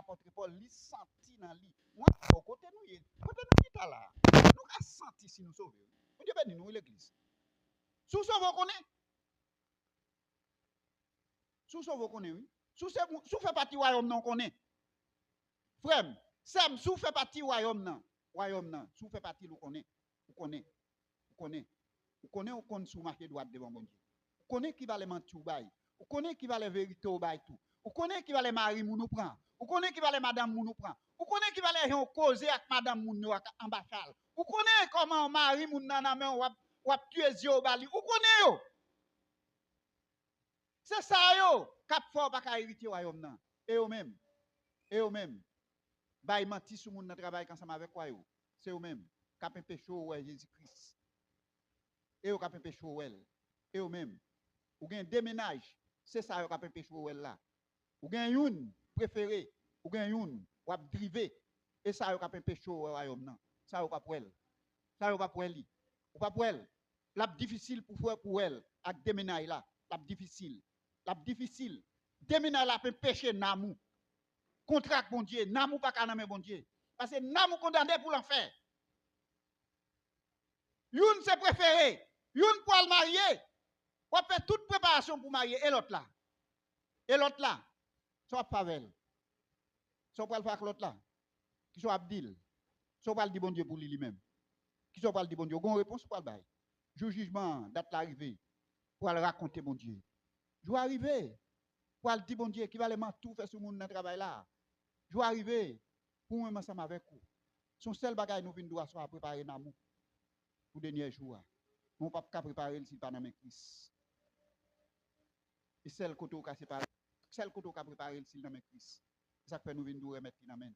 l'apôtre Paul, il senti dans lui. Moi, côté nous, qui est là. Nous avons senti si nous sauvons. Vous Dieu béni nous, l'église. Sous ça, vous connaissez? Sous ça, vous connaissez, oui. Sous fait partie du royaume, non, connaît. Frère, Sam, sous fait partie du royaume, non. Royaume, non. Sous fait partie, vous connaissez. Vous connaissez. Vous connaissez. Vous connaissez, vous connaissez sous marqué droite devant bon Dieu. Vous connaissez qui va les mentir au bail. Vous connaissez qui va les vérités au bail tout. Vous connaissez qui va les maris nous prend. Vous connaissez qui va les madame nous prend. Vous connaissez qui va les gens causer avec madame moun en bachal. Vous connaissez comment mari moun nan main ou tuer yeux au bali. Vous connaissez yo. C'est ça yo. Cap fort pas ka hériter royaume nan. Et eux même. Et eux même. Bay menti sou moun nan travail ensemble avec quoi yo. C'est eux même. Cap péché ouais Jésus-Christ. Et eux cap péché ouais. Et eux même. Ou gen déménage. C'est ça yo cap péché ouais là. Ou gen youn préféré. Ou gen youn ou ap drivé. Et ça yo cap péché royaume nan. Ça yo pas pour elle. Ça yo pas pour elle. Ou pas pour elle. La difficile pour faire pour elle avec déménage là. La difficile. La difficile. Déménage là peut péché namou. Contrat bon Dieu, namou pas kaname bon Dieu. Parce que namou condamné pour l'enfer. Youn c'est préféré. Youn pour le marier. On fait toute préparation pour marier et l'autre là. Et l'autre là, soit Pavel. Soit pour le faire l'autre là. Qui soit Abdil. Soit pour le dire bon Dieu pour lui-même. Qui soit pour le dire bon Dieu. Gon réponse pour le bail. Jour jugement, date l'arrivée. Pour le raconter bon Dieu. Jour arrivé. Pour le dire bon Dieu qui va les tout faire sur mon travail là. Jour arrivé. Pour moi ensemble avec vous. Son seul bagage nous vient doit soit préparer l'amour. Pour le dernier jour. Mon papa préparer s'il pas dans mes Christ. Et celle côté qui a préparé s'il dans mes Christ. Ça fait nous venir nous remettre dans main.